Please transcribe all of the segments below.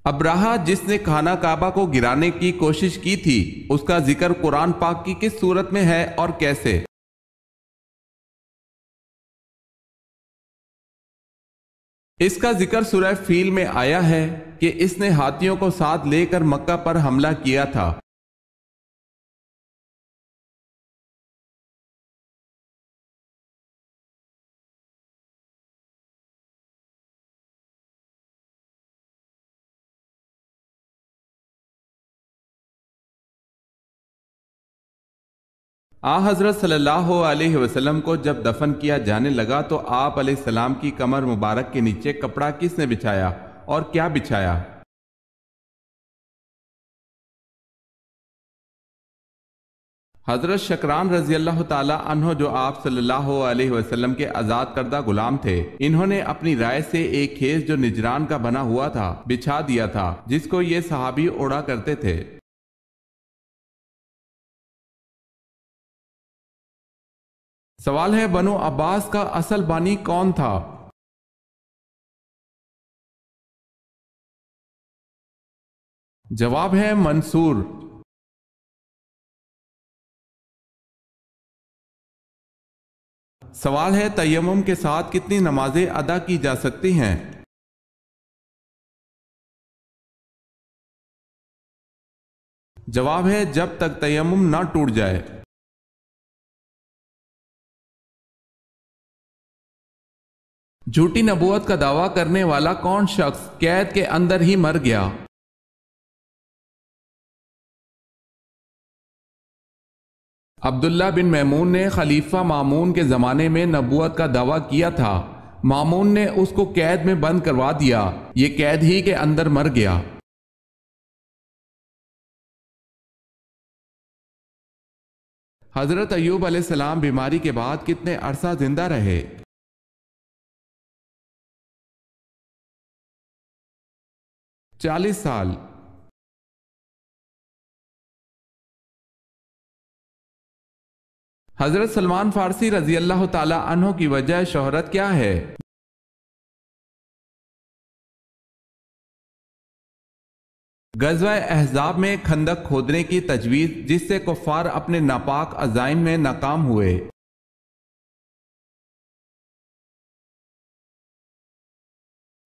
ابراہہ جس نے خانہ کعبہ کو گرانے کی کوشش کی تھی، اس کا ذکر قرآن پاک کی کس سورت میں ہے اور کیسے؟ اس کا ذکر سورہ فیل میں آیا ہے کہ اس نے ہاتھیوں کو ساتھ لے کر مکہ پر حملہ کیا تھا۔ حضرت صلی اللہ علیہ وسلم کو جب دفن کیا جانے لگا تو آپ علیہ السلام کی کمر مبارک کے نیچے کپڑا کس نے بچھایا اور کیا بچھایا؟ حضرت شکران رضی اللہ تعالی عنہ جو آپ صلی اللہ علیہ وسلم کے آزاد کردہ غلام تھے، انہوں نے اپنی رائے سے ایک خیز جو نجران کا بنا ہوا تھا بچھا دیا تھا، جس کو یہ صحابی اڑا کرتے تھے۔ سوال ہے، بنو عباس کا اصل بانی کون تھا؟ جواب ہے منصور۔ سوال ہے، تیمم کے ساتھ کتنی نمازیں ادا کی جا سکتی ہیں؟ جواب ہے جب تک تیمم نہ ٹوٹ جائے۔ جھوٹی نبوت کا دعویٰ کرنے والا کون شخص قید کے اندر ہی مر گیا؟ عبداللہ بن میمون نے خلیفہ مامون کے زمانے میں نبوت کا دعویٰ کیا تھا، مامون نے اس کو قید میں بند کروا دیا، یہ قید ہی کے اندر مر گیا۔ حضرت ایوب علیہ السلام بیماری کے بعد کتنے عرصہ زندہ رہے؟ 40 سال۔ حضرت سلمان فارسی رضی اللہ تعالی عنہ کی وجہ شہرت کیا ہے؟ غزوہ احزاب میں خندق کھودنے کی تجویز جس سے کفار اپنے ناپاک عزائم میں ناکام ہوئے۔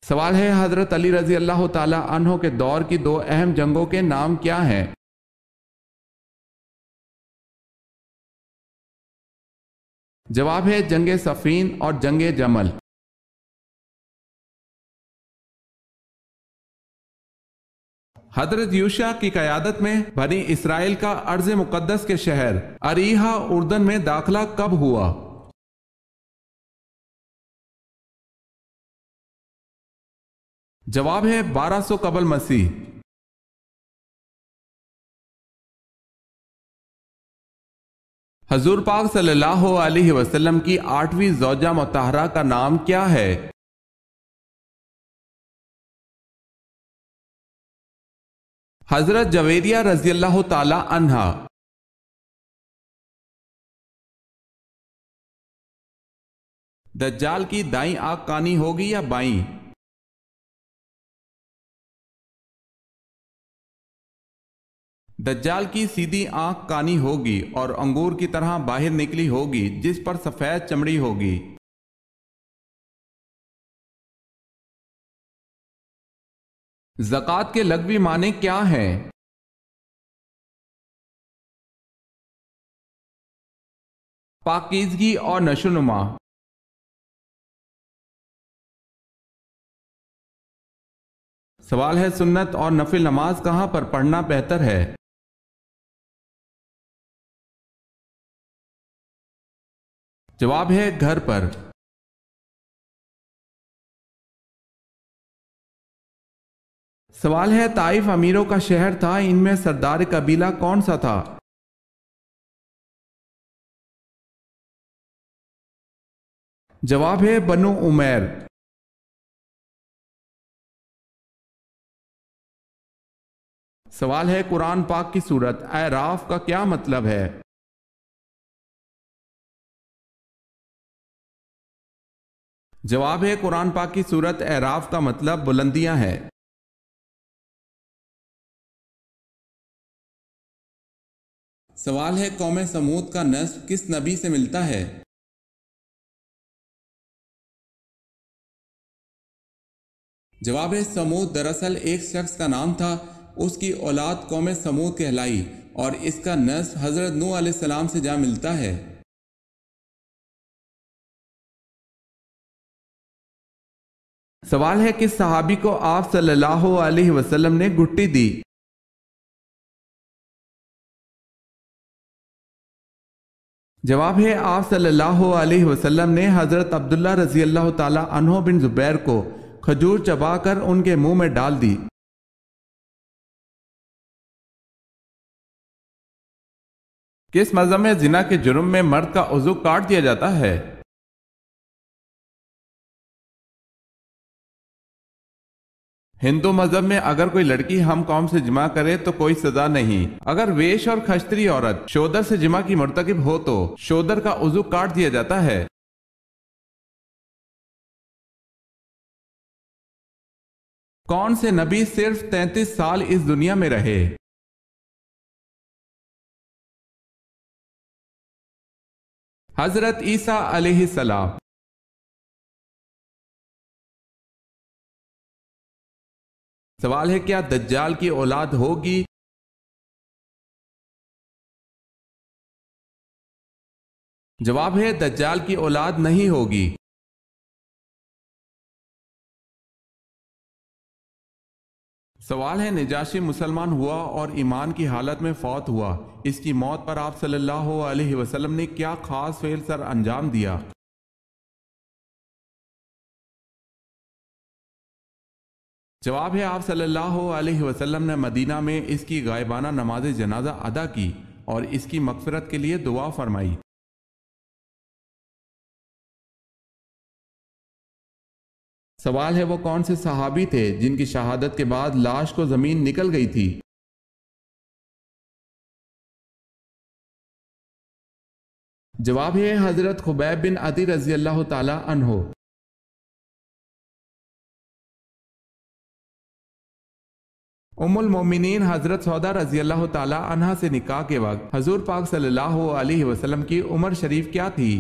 سوال ہے، حضرت علی رضی اللہ تعالی عنہ کے دور کی 2 اہم جنگوں کے نام کیا ہیں؟ جواب ہے جنگ صفین اور جنگ جمل۔ حضرت یوشع کی قیادت میں بنی اسرائیل کا ارض مقدس کے شہر اریحا اردن میں داخلہ کب ہوا؟ جواب ہے 1200 قبل مسیح۔ حضور پاک صلی اللہ علیہ وسلم کی 8ویں زوجہ مطہرہ کا نام کیا ہے؟ حضرت جویریہ رضی اللہ تعالی عنہا۔ دجال کی دائیں آنکھ کانی ہوگی یا بائیں؟ دجال کی سیدھی آنکھ کانی ہوگی اور انگور کی طرح باہر نکلی ہوگی جس پر سفید چمڑی ہوگی۔ زکوٰۃ کے لغوی معنی کیا ہیں؟ پاکیزگی اور نشوونما۔ سوال ہے، سنت اور نفل نماز کہاں پر پڑھنا بہتر ہے؟ جواب ہے گھر پر۔ سوال ہے، طائف امیروں کا شہر تھا، ان میں سردار قبیلہ کون سا تھا؟ جواب ہے بنو عمیر۔ سوال ہے، قرآن پاک کی سورت اعراف کا کیا مطلب ہے؟ جواب ہے قرآن پاک کی سورت اعراف کا مطلب بلندیاں ہے۔ سوال ہے قوم سمود کا نسب کس نبی سے ملتا ہے؟ جواب ہے سمود دراصل ایک شخص کا نام تھا، اس کی اولاد قوم سمود کہلائی اور اس کا نسب حضرت نوح علیہ السلام سے جا ملتا ہے۔ سوال ہے کس صحابی کو آپ صلی اللہ علیہ وسلم نے گھٹی دی؟ جواب ہے آپ صلی اللہ علیہ وسلم نے حضرت عبداللہ رضی اللہ تعالی عنہ بن زبیر کو کھجور چبا کر ان کے منہ میں ڈال دی۔ کس مذہب میں زنا کے جرم میں مرد کا عضو کاٹ دیا جاتا ہے؟ ہندو مذہب میں اگر کوئی لڑکی ہم قوم سے جمع کرے تو کوئی سزا نہیں، اگر ویش اور کھشتری عورت شودر سے جمع کی مرتکب ہو تو شودر کا عضو کاٹ دیا جاتا ہے۔ کون سے نبی صرف 33 سال اس دنیا میں رہے؟ حضرت عیسیٰ علیہ السلام۔ سوال ہے کیا دجال کی اولاد ہوگی؟ جواب ہے دجال کی اولاد نہیں ہوگی۔ سوال ہے نجاشی مسلمان ہوا اور ایمان کی حالت میں فوت ہوا، اس کی موت پر آپ صلی اللہ علیہ وسلم نے کیا خاص فعل سر انجام دیا؟ جواب ہے آپ صلی اللہ علیہ وسلم نے مدینہ میں اس کی غائبانہ نماز جنازہ ادا کی اور اس کی مغفرت کے لیے دعا فرمائی۔ سوال ہے وہ کون سے صحابی تھے جن کی شہادت کے بعد لاش کو زمین نکل گئی تھی؟ جواب ہے حضرت خبیب بن عدی رضی اللہ تعالی عنہ۔ ام المومنین حضرت سودا رضی اللہ تعالی عنہ سے نکاح کے وقت حضور پاک صلی اللہ علیہ وسلم کی عمر شریف کیا تھی؟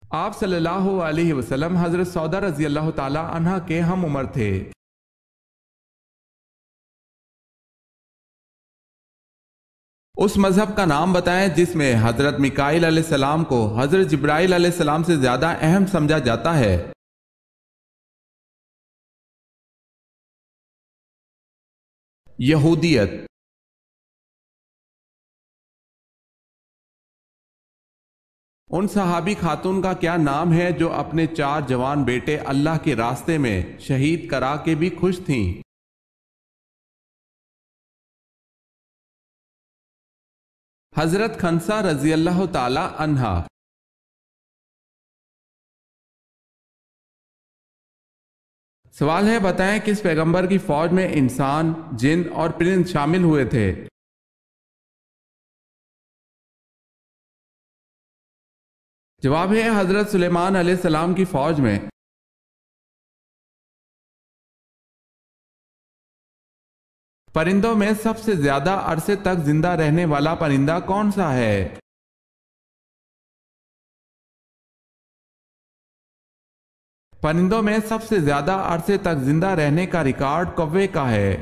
آپ صلی اللہ علیہ وسلم حضرت سودا رضی اللہ تعالی عنہ کے ہم عمر تھے۔ اس مذہب کا نام بتائیں جس میں حضرت میکائیل علیہ السلام کو حضرت جبرائیل علیہ السلام سے زیادہ اہم سمجھا جاتا ہے۔ یہودیت۔ ان صحابی خاتون کا کیا نام ہے جو اپنے 4 جوان بیٹے اللہ کے راستے میں شہید کرا کے بھی خوش تھیں؟ حضرت خنسا رضی اللہ تعالی عنہا۔ سوال ہے بتائیں کس پیغمبر کی فوج میں انسان، جن اور پرند شامل ہوئے تھے؟ جواب ہے حضرت سلیمان علیہ السلام کی فوج میں۔ پرندوں میں سب سے زیادہ عرصے تک زندہ رہنے والا پرندہ کون سا ہے؟ پرندوں میں سب سے زیادہ عرصے تک زندہ رہنے کا ریکارڈ کوے کا ہے۔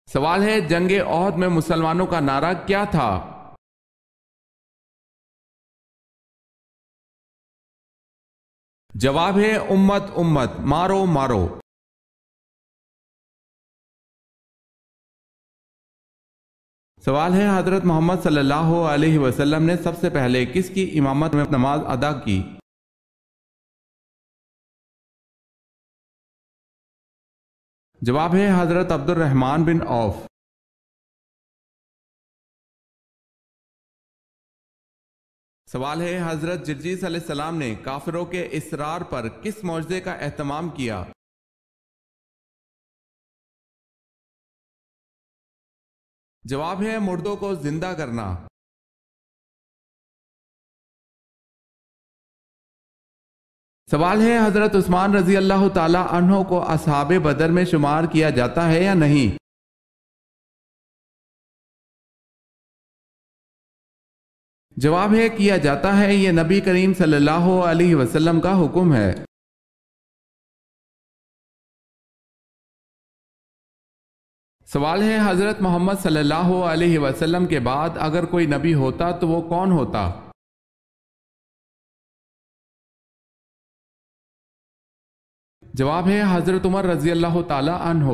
سوال ہے جنگ احد میں مسلمانوں کا نعرہ کیا تھا؟ جواب ہے امت امت، مارو مارو۔ سوال ہے حضرت محمد صلی اللہ علیہ وسلم نے سب سے پہلے کس کی امامت میں نماز ادا کی؟ جواب ہے حضرت عبد الرحمن بن عوف۔ سوال ہے حضرت جرجیس علیہ السلام نے کافروں کے اصرار پر کس معجزے کا اہتمام کیا؟ جواب ہے مردوں کو زندہ کرنا۔ سوال ہے حضرت عثمان رضی اللہ تعالی عنہ کو اصحاب بدر میں شمار کیا جاتا ہے یا نہیں؟ جواب ہے کیا جاتا ہے، یہ نبی کریم صلی اللہ علیہ وسلم کا حکم ہے۔ سوال ہے حضرت محمد صلی اللہ علیہ وسلم کے بعد اگر کوئی نبی ہوتا تو وہ کون ہوتا؟ جواب ہے حضرت عمر رضی اللہ تعالی عنہ۔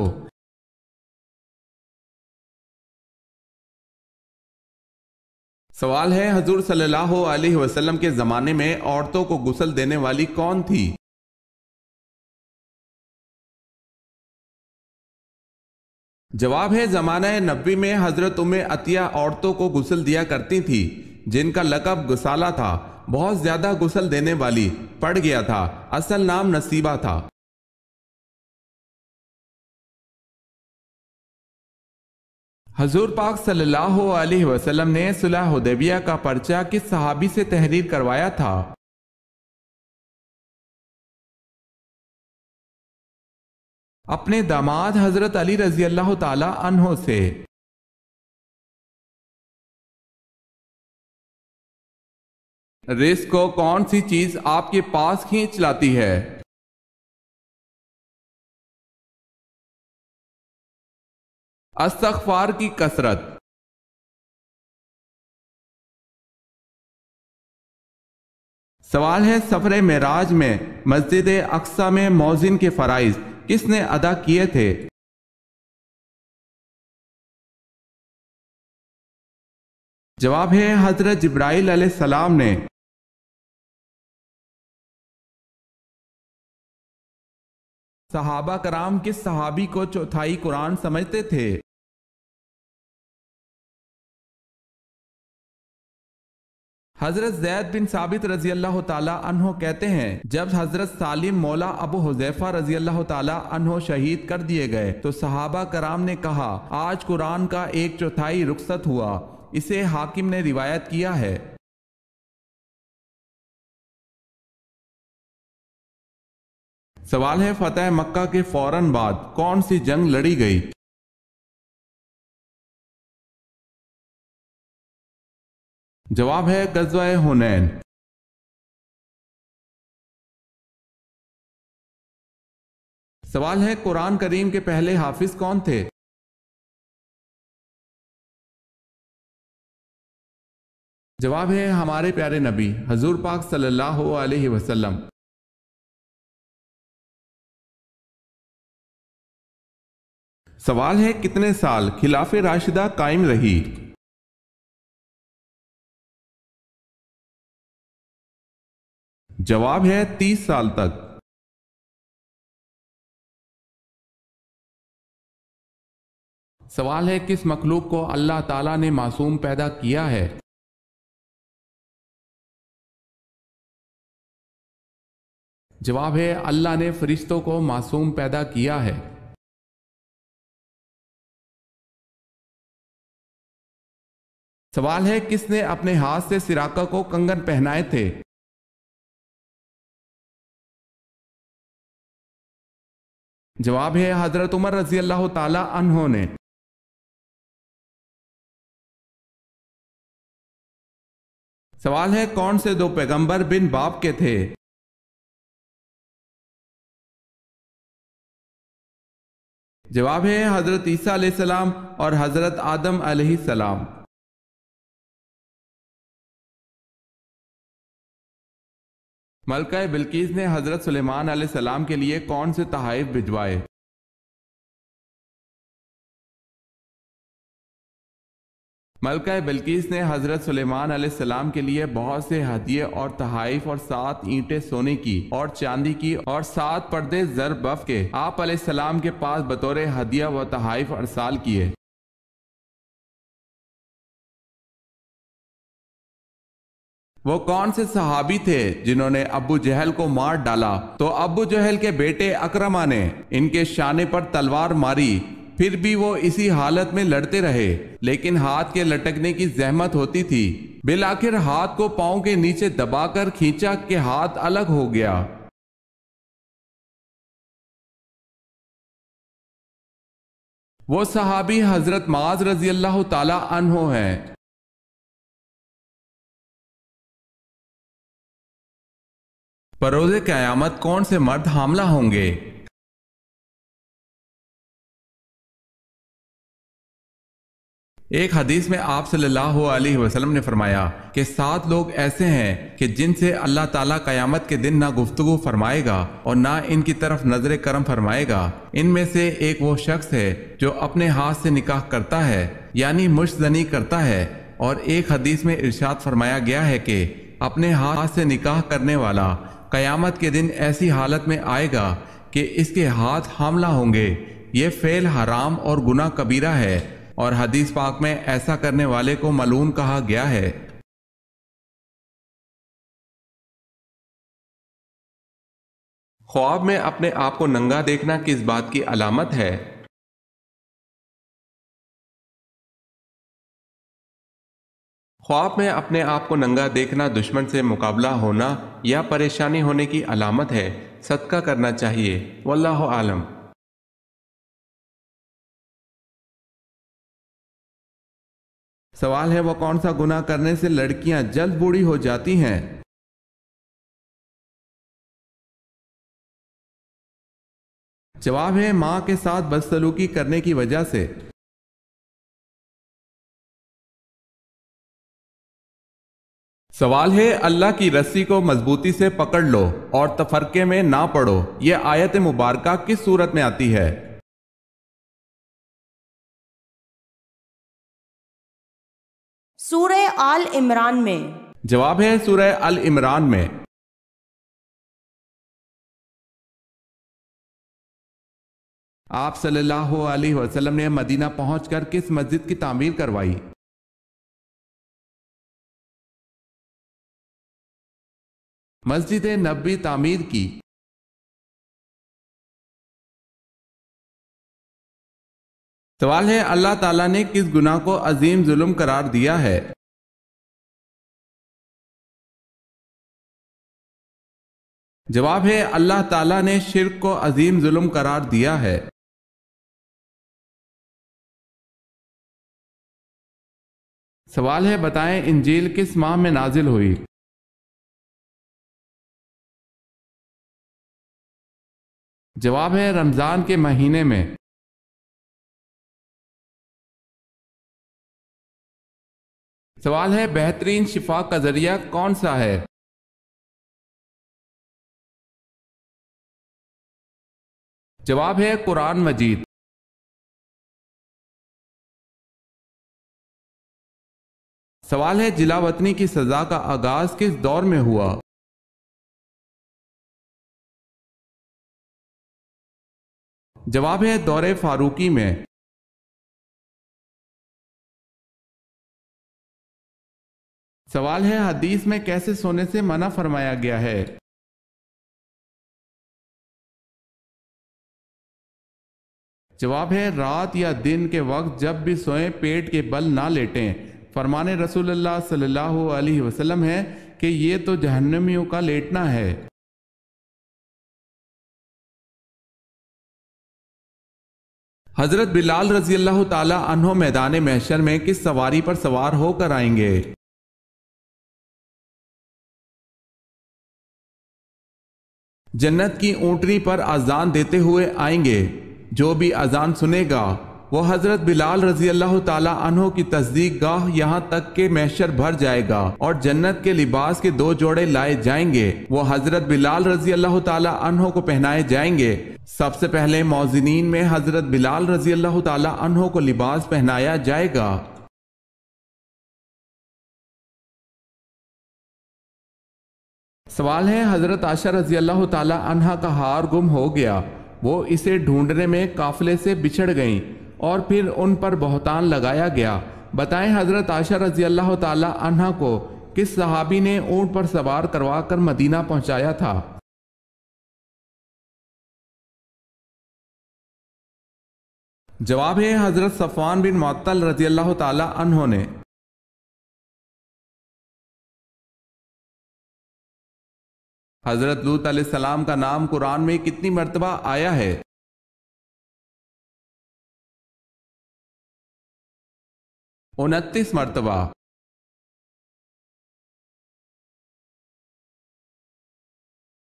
سوال ہے حضور صلی اللہ علیہ وسلم کے زمانے میں عورتوں کو غسل دینے والی کون تھی؟ جواب ہے زمانہ نبوی میں حضرت ام عطیہ عورتوں کو غسل دیا کرتی تھی، جن کا لقب غسالہ تھا، بہت زیادہ غسل دینے والی، پڑ گیا تھا، اصل نام نصیبہ تھا۔ حضور پاک صلی اللہ علیہ وسلم نے صلح حدیبیہ کا پرچہ کس صحابی سے تحریر کروایا تھا؟ اپنے داماد حضرت علی رضی اللہ تعالی عنہ سے۔ رزق کو کون سی چیز آپ کے پاس کھینچ لاتی ہے؟ استغفار کی کثرت۔ سوال ہے سفر معراج میں مسجد اقصی میں مؤذن کے فرائض کس نے ادا کیے تھے؟ جواب ہے حضرت جبرائیل علیہ السلام نے۔ صحابہ کرام کس صحابی کو چوتھائی قرآن سمجھتے تھے؟ حضرت زید بن ثابت رضی اللہ تعالی عنہ کہتے ہیں جب حضرت سالم مولا ابو حذیفہ رضی اللہ تعالی عنہ شہید کر دیے گئے تو صحابہ کرام نے کہا آج قرآن کا 1/4 رخصت ہوا۔ اسے حاکم نے روایت کیا ہے۔ سوال ہے فتح مکہ کے فوراً بعد کون سی جنگ لڑی گئی؟ جواب ہے غزوہ حنین۔ سوال ہے قرآن کریم کے پہلے حافظ کون تھے؟ جواب ہے ہمارے پیارے نبی حضور پاک صلی اللہ علیہ وسلم۔ سوال ہے کتنے سال خلافت راشدہ قائم رہی؟ جواب ہے 30 سال تک۔ سوال ہے کس مخلوق کو اللہ تعالیٰ نے معصوم پیدا کیا ہے؟ جواب ہے اللہ نے فرشتوں کو معصوم پیدا کیا ہے۔ سوال ہے کس نے اپنے ہاتھ سے سراقہ کو کنگن پہنائے تھے؟ جواب ہے حضرت عمر رضی اللہ تعالی عنہ نے۔ سوال ہے کون سے 2 پیغمبر بن باپ کے تھے؟ جواب ہے حضرت عیسیٰ علیہ السلام اور حضرت آدم علیہ السلام۔ ملکہ بلقیس نے حضرت سلیمان علیہ السلام کے لیے کون سے تحائف بھجوائے؟ ملکہ بلقیس نے حضرت سلیمان علیہ السلام کے لیے بہت سے ہدیے اور تحائف اور 7 اینٹیں سونے کی اور چاندی کی اور 7 پردے زر بف کے آپ علیہ السلام کے پاس بطور ہدیہ و تحائف ارسال کیے۔ وہ کون سے صحابی تھے جنہوں نے ابو جہل کو مار ڈالا؟ تو ابو جہل کے بیٹے اکرمہ نے ان کے شانے پر تلوار ماری، پھر بھی وہ اسی حالت میں لڑتے رہے، لیکن ہاتھ کے لٹکنے کی زحمت ہوتی تھی، بالآخر ہاتھ کو پاؤں کے نیچے دبا کر کھینچا کہ ہاتھ الگ ہو گیا۔ وہ صحابی حضرت معاذ رضی اللہ تعالی عنہ ہیں۔ بروز قیامت کون سے مرد حاملہ ہوں گے؟ ایک حدیث میں آپ صلی اللہ علیہ وسلم نے فرمایا کہ 7 لوگ ایسے ہیں کہ جن سے اللہ تعالیٰ قیامت کے دن نہ گفتگو فرمائے گا اور نہ ان کی طرف نظر کرم فرمائے گا۔ ان میں سے ایک وہ شخص ہے جو اپنے ہاتھ سے نکاح کرتا ہے، یعنی مشت زنی کرتا ہے، اور ایک حدیث میں ارشاد فرمایا گیا ہے کہ اپنے ہاتھ سے نکاح کرنے والا قیامت کے دن ایسی حالت میں آئے گا کہ اس کے ہاتھ حاملہ ہوں گے۔ یہ فعل حرام اور گناہ کبیرہ ہے، اور حدیث پاک میں ایسا کرنے والے کو ملعون کہا گیا ہے۔ خواب میں اپنے آپ کو ننگا دیکھنا کس بات کی علامت ہے؟ خواب میں اپنے آپ کو ننگا دیکھنا دشمن سے مقابلہ ہونا یا پریشانی ہونے کی علامت ہے۔ صدقہ کرنا چاہیے، واللہ عالم۔ سوال ہے، وہ کون سا گناہ کرنے سے لڑکیاں جلد بوڑھی ہو جاتی ہیں؟ جواب ہے، ماں کے ساتھ بدسلوکی کرنے کی وجہ سے۔ سوال ہے، اللہ کی رسی کو مضبوطی سے پکڑ لو اور تفرقے میں نہ پڑو، یہ آیت مبارکہ کس صورت میں آتی ہے؟ سورہ آل عمران میں۔ جواب ہے، سورہ ال عمران میں۔ آپ صلی اللہ علیہ وسلم نے مدینہ پہنچ کر کس مسجد کی تعمیر کروائی؟ مسجد نبوی تعمیر کی۔ سوال ہے، اللہ تعالیٰ نے کس گناہ کو عظیم ظلم قرار دیا ہے؟ جواب ہے، اللہ تعالیٰ نے شرک کو عظیم ظلم قرار دیا ہے۔ سوال ہے، بتائیں انجیل کس ماہ میں نازل ہوئی؟ جواب ہے، رمضان کے مہینے میں۔ سوال ہے، بہترین شفا کا ذریعہ کون سا ہے؟ جواب ہے، قرآن مجید۔ سوال ہے، جلا وطنی کی سزا کا آغاز کس دور میں ہوا؟ جواب ہے، دور فاروقی میں۔ سوال ہے، حدیث میں کیسے سونے سے منع فرمایا گیا ہے؟ جواب ہے، رات یا دن کے وقت جب بھی سوئیں پیٹ کے بل نہ لیٹیں۔ فرمان رسول اللہ صلی اللہ علیہ وسلم ہے کہ یہ تو جہنمیوں کا لیٹنا ہے۔ حضرت بلال رضی اللہ تعالی عنہ میدان محشر میں کس سواری پر سوار ہو کر آئیں گے؟ جنت کی اونٹنی پر اذان دیتے ہوئے آئیں گے۔ جو بھی اذان سنے گا وہ حضرت بلال رضی اللہ تعالی عنہ کی تصدیق گاہ یہاں تک کہ محشر بھر جائے گا اور جنت کے لباس کے 2 جوڑے لائے جائیں گے، وہ حضرت بلال رضی اللہ تعالی عنہ کو پہنائے جائیں گے۔ سب سے پہلے موذنین میں حضرت بلال رضی اللہ تعالی عنہ کو لباس پہنایا جائے گا۔ سوال ہے، حضرت عائشہ رضی اللہ تعالی عنہ کا ہار گم ہو گیا، وہ اسے ڈھونڈنے میں قافلے سے بچھڑ گئیں اور پھر ان پر بہتان لگایا گیا۔ بتائیں حضرت عائشہ رضی اللہ تعالی عنہ کو کس صحابی نے اونٹ پر سوار کروا کر مدینہ پہنچایا تھا؟ جواب ہے، حضرت صفوان بن معطل رضی اللہ تعالی عنہ نے۔ حضرت لوط علیہ السلام کا نام قرآن میں کتنی مرتبہ آیا ہے؟ 29 مرتبہ۔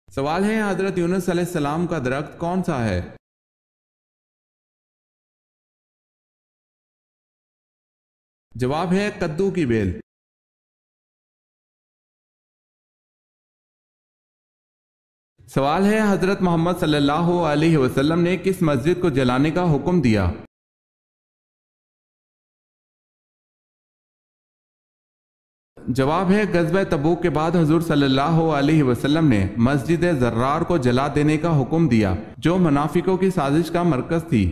سوال ہے حضرت یونس علیہ السلام کا درخت کون سا ہے؟ جواب ہے کدو کی بیل۔ سوال ہے حضرت محمد صلی اللہ علیہ وسلم نے کس مسجد کو جلانے کا حکم دیا؟ جواب ہے غزوہ تبوک کے بعد حضور صلی اللہ علیہ وسلم نے مسجد زرار کو جلا دینے کا حکم دیا جو منافقوں کی سازش کا مرکز تھی۔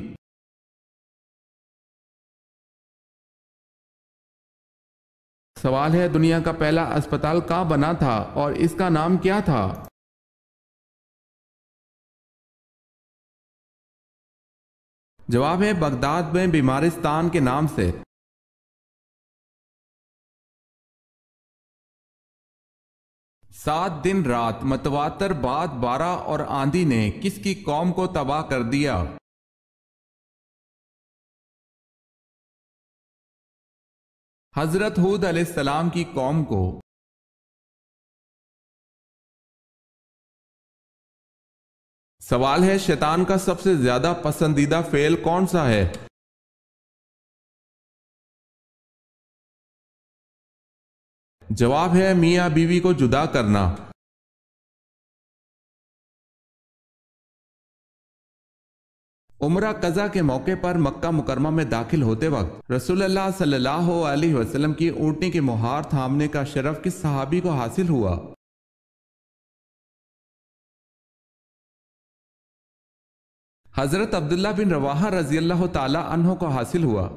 سوال ہے دنیا کا پہلا اسپتال کہاں بنا تھا اور اس کا نام کیا تھا؟ جواب ہے بغداد میں بیمارستان کے نام سے۔ 7 دن رات متواتر بعد 12 اور آندھی نے کس کی قوم کو تباہ کر دیا؟ حضرت ہود علیہ السلام کی قوم کو۔ سوال ہے شیطان کا سب سے زیادہ پسندیدہ فعل کون سا ہے؟ جواب ہے میاں بیوی کو جدا کرنا۔ عمرہ قضا کے موقع پر مکہ مکرمہ میں داخل ہوتے وقت رسول اللہ صلی اللہ علیہ وسلم کی اونٹنی کی مہار تھامنے کا شرف کس صحابی کو حاصل ہوا؟ حضرت عبداللہ بن رواحہ رضی اللہ تعالی عنہ کو حاصل ہوا۔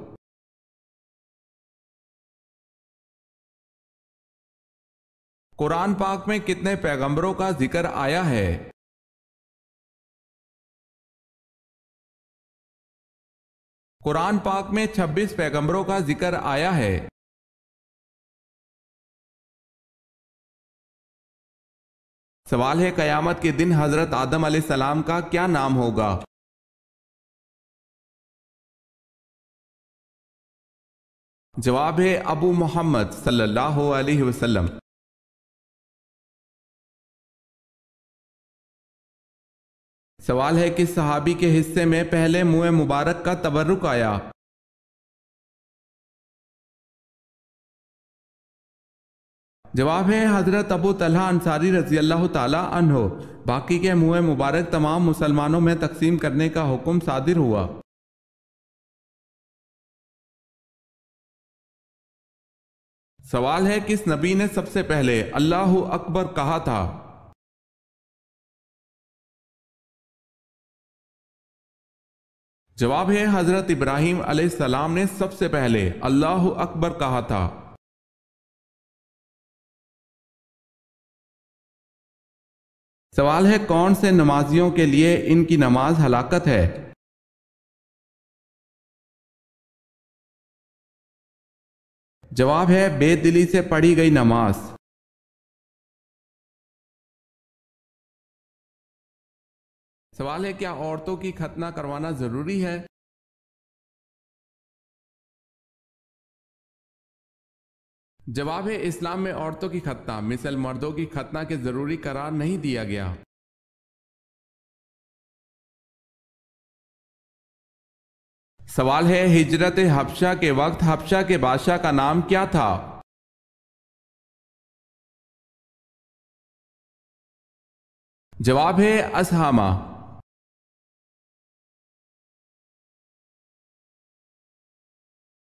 قرآن پاک میں کتنے پیغمبروں کا ذکر آیا ہے؟ قرآن پاک میں 26 پیغمبروں کا ذکر آیا ہے۔ سوال ہے قیامت کے دن حضرت آدم علیہ السلام کا کیا نام ہوگا؟ جواب ہے ابو محمد صلی اللہ علیہ وسلم۔ سوال ہے کس صحابی کے حصے میں پہلے منہ مبارک کا تبرک آیا؟ جواب ہے حضرت ابو طلحہ انصاری رضی اللہ تعالی عنہ۔ باقی کے منہ مبارک تمام مسلمانوں میں تقسیم کرنے کا حکم صادر ہوا۔ سوال ہے کس نبی نے سب سے پہلے اللہ اکبر کہا تھا؟ جواب ہے حضرت ابراہیم علیہ السلام نے سب سے پہلے اللہ اکبر کہا تھا۔ سوال ہے کون سے نمازیوں کے لیے ان کی نماز ہلاکت ہے؟ جواب ہے بے دلی سے پڑھی گئی نماز۔ سوال ہے کیا عورتوں کی ختنہ کروانا ضروری ہے؟ جواب ہے اسلام میں عورتوں کی ختنہ مثل مردوں کی ختنہ کے ضروری قرار نہیں دیا گیا۔ سوال ہے ہجرت حبشہ کے وقت حبشہ کے بادشاہ کا نام کیا تھا؟ جواب ہے اسہامہ۔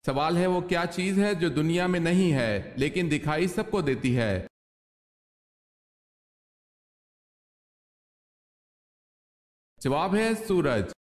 سوال ہے وہ کیا چیز ہے جو دنیا میں نہیں ہے لیکن دکھائی سب کو دیتی ہے؟ جواب ہے سورج۔